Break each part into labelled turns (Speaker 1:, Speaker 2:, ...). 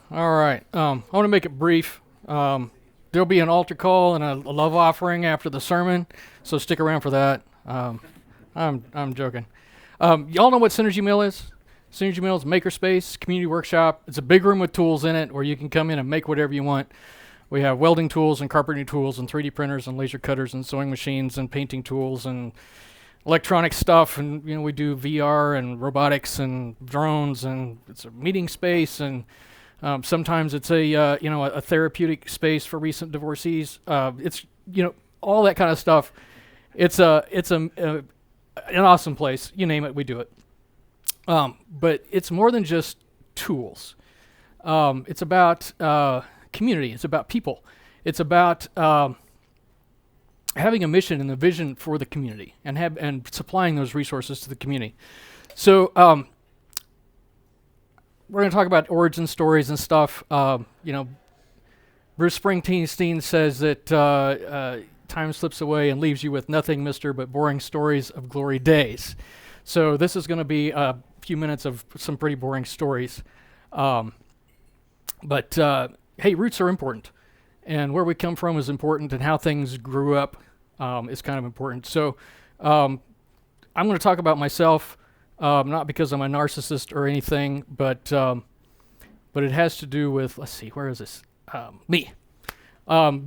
Speaker 1: All right. I want to make it brief. There'll be an altar call and a love offering after the sermon, so stick around for that. I'm joking. Y'all know what SynergyMill is? SynergyMill is a makerspace, community workshop. It's a big room with tools in it where you can come in and make whatever you want. We have welding tools and carpentry tools and 3D printers and laser cutters and sewing machines and painting tools and electronic stuff, and we do VR and robotics and drones, and it's a meeting space, and sometimes it's a therapeutic space for recent divorcees. It's all that kind of stuff. It's an awesome place. You name it, we do it. But it's more than just tools. It's about community. It's about people. It's about having a mission and a vision for the community, and supplying those resources to the community. So we're going to talk about origin stories and stuff. Bruce Springsteen says that time slips away and leaves you with nothing, mister, but boring stories of glory days. So this is going to be a few minutes of some pretty boring stories. But hey, roots are important. And where we come from is important, and how things grew up is kind of important. So I'm going to talk about myself, not because I'm a narcissist or anything, but it has to do with, let's see, where is this? Me.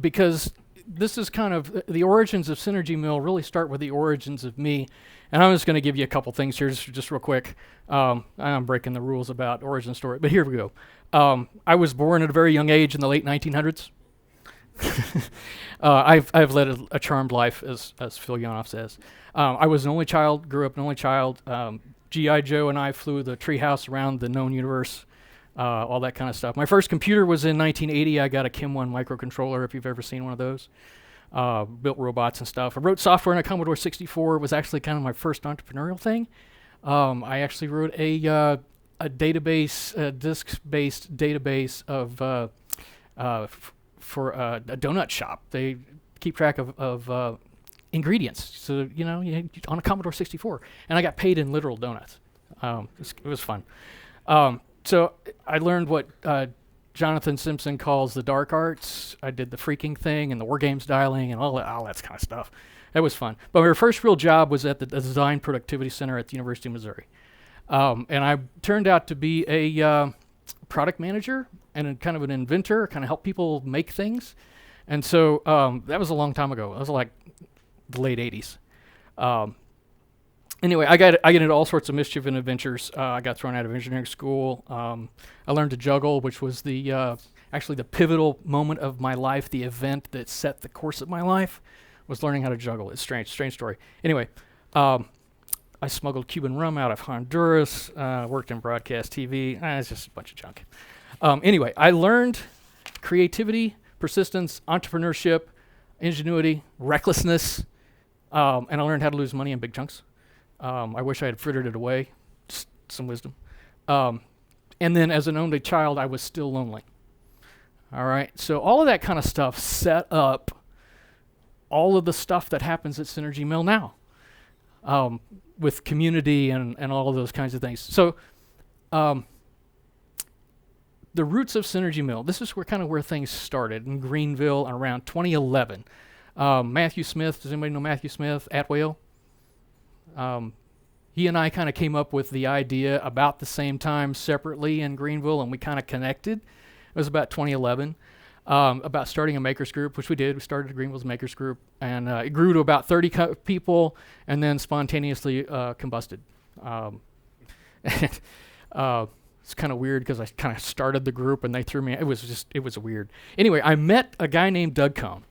Speaker 1: Because this is kind of, the origins of SynergyMill really start with the origins of me. And I'm just going to give you a couple things here just real quick. I'm breaking the rules about origin story, but here we go. I was born at a very young age in the late 1900s. I've led a charmed life, as Phil Yonoff says. I was an only child, grew up an only child. G.I. Joe and I flew the treehouse around the known universe, all that kind of stuff. My first computer was in 1980. I got a Kim 1 microcontroller, if you've ever seen one of those. Built robots and stuff. I wrote software in a Commodore 64. It was actually kind of my first entrepreneurial thing. I actually wrote a database, disk-based database of for a donut shop. They keep track of ingredients. So, on a Commodore 64. And I got paid in literal donuts. It was fun. So I learned what Jonathan Simpson calls the dark arts. I did the freaking thing and the war games dialing and all that kind of stuff. That was fun. But my first real job was at the Design Productivity Center at the University of Missouri. And I turned out to be a product manager and kind of an inventor, kind of help people make things. And so that was a long time ago. It was like the late 80s. Anyway, I got into all sorts of mischief and adventures. I got thrown out of engineering school. I learned to juggle, which was actually the pivotal moment of my life. The event that set the course of my life was learning how to juggle. It's strange story. Anyway, I smuggled Cuban rum out of Honduras. Worked in broadcast TV. It's just a bunch of junk. Anyway, I learned creativity, persistence, entrepreneurship, ingenuity, recklessness, and I learned how to lose money in big chunks. I wish I had frittered it away. Just some wisdom. And then as an only child, I was still lonely. All right. So all of that kind of stuff set up all of the stuff that happens at SynergyMill now, with community and all of those kinds of things. So the roots of SynergyMill, this is where things started in Greenville around 2011. Matthew Smith, does anybody know Matthew Smith at Whale? He and I kind of came up with the idea about the same time separately in Greenville, and we kind of connected. It was about 2011, about starting a makers group, which we did. We started Greenville's makers group, and it grew to about 30 people, and then spontaneously combusted. It's kind of weird because I kind of started the group, and they threw me. It was weird. Anyway, I met a guy named Doug Cohn,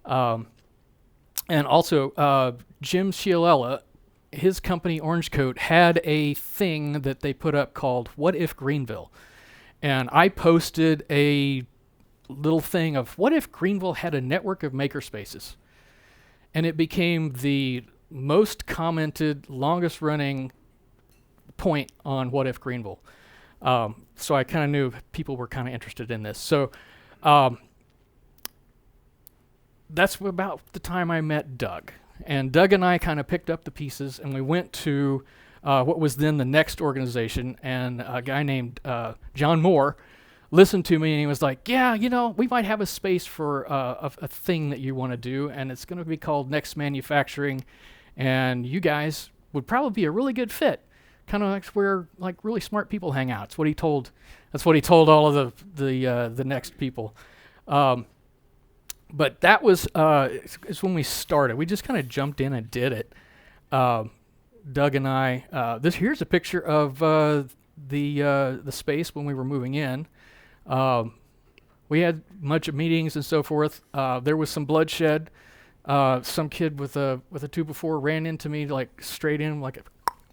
Speaker 1: and also Jim Scialella. His company, Orange Coat, had a thing that they put up called What If Greenville? And I posted a little thing of what if Greenville had a network of makerspaces? And it became the most commented, longest running point on What If Greenville. So I kind of knew people were kind of interested in this. So that's about the time I met Doug. And Doug and I kind of picked up the pieces, and we went to what was then the next organization, and a guy named John Moore listened to me, and he was like, yeah, we might have a space for a thing that you want to do, and it's going to be called Next Manufacturing, and you guys would probably be a really good fit. Kind of like where like really smart people hang out. That's what he told all of the next people. But that was is when we started. We just kind of jumped in and did it. Doug and I. Here's a picture of the space when we were moving in. We had a bunch of meetings and so forth. There was some bloodshed. Some kid with a 2x4 ran into me like straight in, like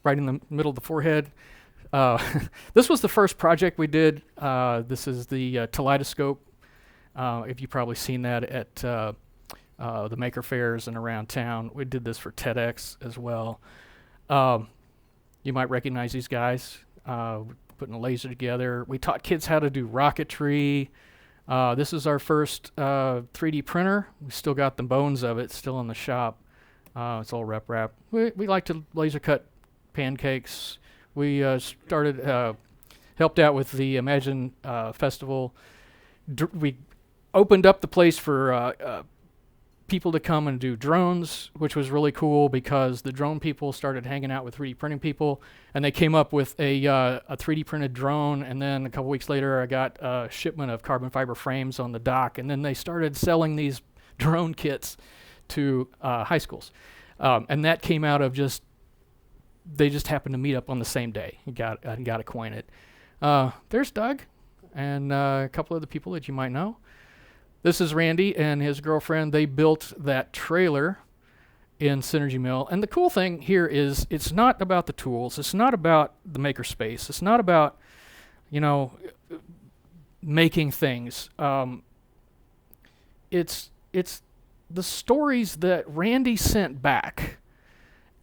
Speaker 1: right in the middle of the forehead. This was the first project we did. This is the Kaleidoscope. If you've probably seen that at the maker fairs and around town. We did this for TEDx as well. You might recognize these guys. Putting a laser together. We taught kids how to do rocketry. This is our first 3D printer. We still got the bones of it still in the shop. It's all rep wrap. We like to laser cut pancakes. We helped out with the Imagine Festival. We opened up the place for people to come and do drones, which was really cool because the drone people started hanging out with 3D printing people, and they came up with a 3D printed drone, and then a couple weeks later I got a shipment of carbon fiber frames on the dock, and then they started selling these drone kits to high schools. And that came out of they just happened to meet up on the same day and got acquainted. There's Doug and a couple of the people that you might know. This is Randy and his girlfriend. They built that trailer in SynergyMill. And the cool thing here is it's not about the tools. It's not about the makerspace. It's not about, making things. It's the stories that Randy sent back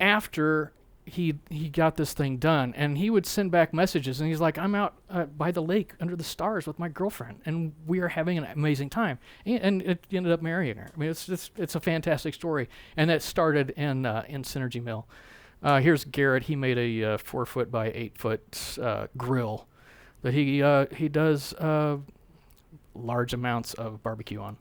Speaker 1: after he got this thing done, and he would send back messages, and he's like, I'm out by the lake under the stars with my girlfriend, and we are having an amazing time, and it ended up marrying her. I mean, it's a fantastic story, and that started in SynergyMill. Here's Garrett. He made a 4 foot by 8 foot grill that he does large amounts of barbecue on.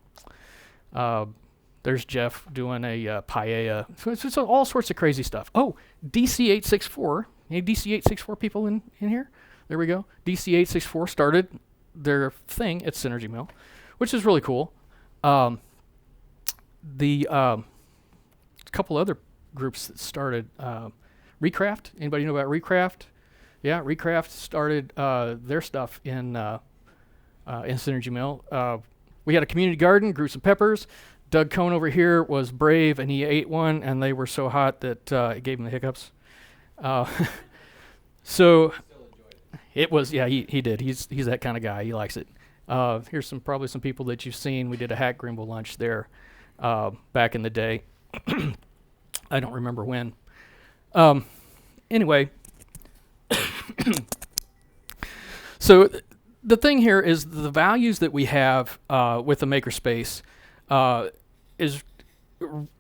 Speaker 1: There's Jeff doing a paella. So it's all sorts of crazy stuff. Oh, DC864. Any DC864 people in here? There we go. DC864 started their thing at SynergyMill, which is really cool. The couple other groups that started. Recraft. Anybody know about Recraft? Yeah, Recraft started their stuff in SynergyMill. We had a community garden, grew some peppers. Doug Cohn over here was brave, and he ate one, and they were so hot that it gave him the hiccups. So it was, yeah, he did. He's that kind of guy. He likes it. Here's probably some people that you've seen. We did a Hack Grimble lunch there back in the day. I don't remember when. Anyway, so the thing here is the values that we have with the makerspace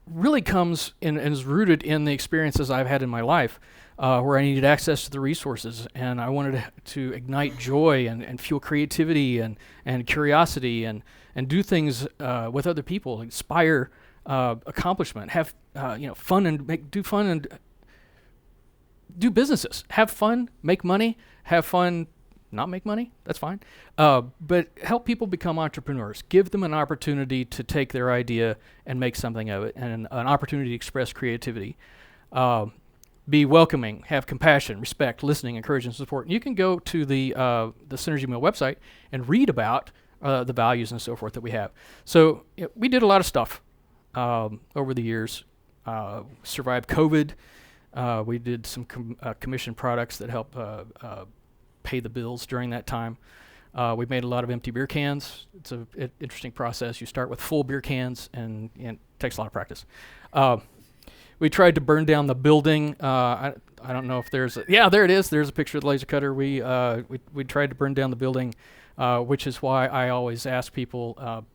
Speaker 1: really comes in and is rooted in the experiences I've had in my life where I needed access to the resources, and I wanted to ignite joy and fuel creativity and curiosity and do things with other people, inspire accomplishment, have fun and do fun and do businesses, have fun, make money, have fun, not make money, that's fine. But help people become entrepreneurs. Give them an opportunity to take their idea and make something of it, and an opportunity to express creativity. Be welcoming, have compassion, respect, listening, encouragement, support. And you can go to the SynergyMill website and read about the values and so forth that we have. So we did a lot of stuff over the years. Survived COVID. We did some commission products that help pay the bills during that time. We made a lot of empty beer cans. It's an interesting process. You start with full beer cans, and it takes a lot of practice. We tried to burn down the building. I don't know if there's yeah, there it is. There's a picture of the laser cutter. We tried to burn down the building, which is why I always ask people,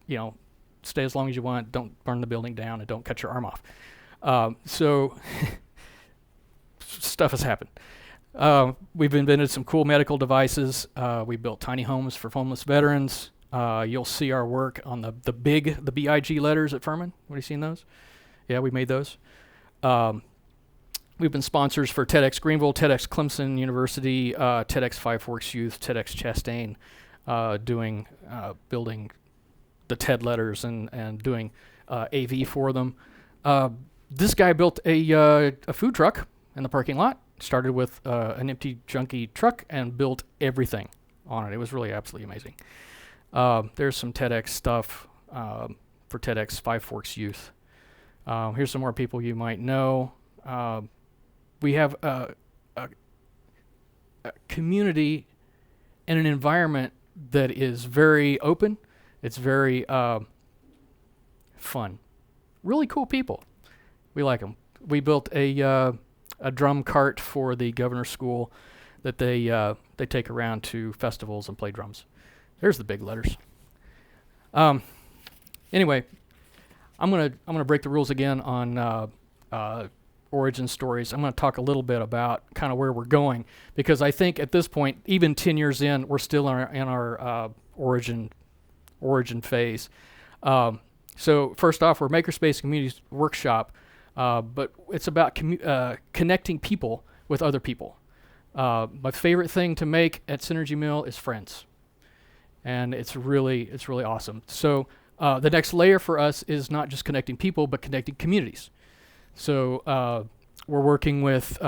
Speaker 1: stay as long as you want. Don't burn the building down, and don't cut your arm off. So stuff has happened. We've invented some cool medical devices. We built tiny homes for homeless veterans. You'll see our work on the BIG letters at Furman. Have you seen those? Yeah, we made those. We've been sponsors for TEDx Greenville, TEDx Clemson University, TEDx Five Forks Youth, TEDx Chastain, building the TED letters and doing AV for them. This guy built a food truck in the parking lot. Started with an empty, junky truck and built everything on it. It was really absolutely amazing. There's some TEDx stuff for TEDx Five Forks Youth. Here's some more people you might know. We have a community and an environment that is very open. It's very fun. Really cool people. We like them. We built a drum cart for the governor's school that they take around to festivals and play drums. There's the big letters. Anyway, I'm gonna break the rules again on origin stories. I'm gonna talk a little bit about kind of where we're going, because I think at this point, even 10 years in, we're still in our origin phase. So first off, we're Makerspace Community Workshop. But it's about connecting people with other people. My favorite thing to make at SynergyMill is friends, and it's really awesome. So the next layer for us is not just connecting people, but connecting communities. So we're working with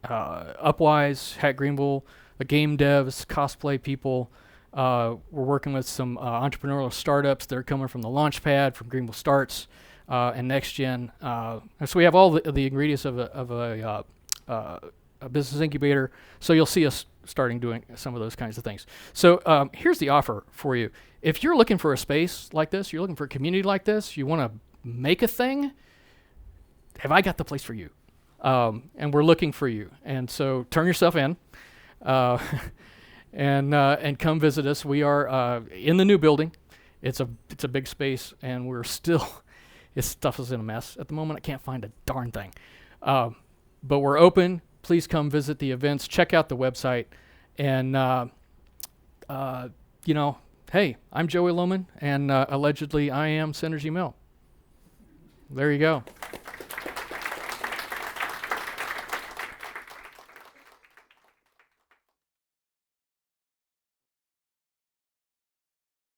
Speaker 1: Upwise, Hack Greenville, the game devs, cosplay people. We're working with some entrepreneurial startups that are coming from the Launchpad, from Greenville Starts. And next gen. So we have all the ingredients of a business incubator. So you'll see us starting doing some of those kinds of things. So here's the offer for you. If you're looking for a space like this, you're looking for a community like this, you want to make a thing, have I got the place for you? And we're looking for you. And so turn yourself in and come visit us. We are in the new building. It's a big space, and we're still... This stuff is in a mess at the moment. I can't find a darn thing. But we're open. Please come visit the events. Check out the website. And, hey, I'm Joey Loman, and allegedly I am SynergyMill. There you go.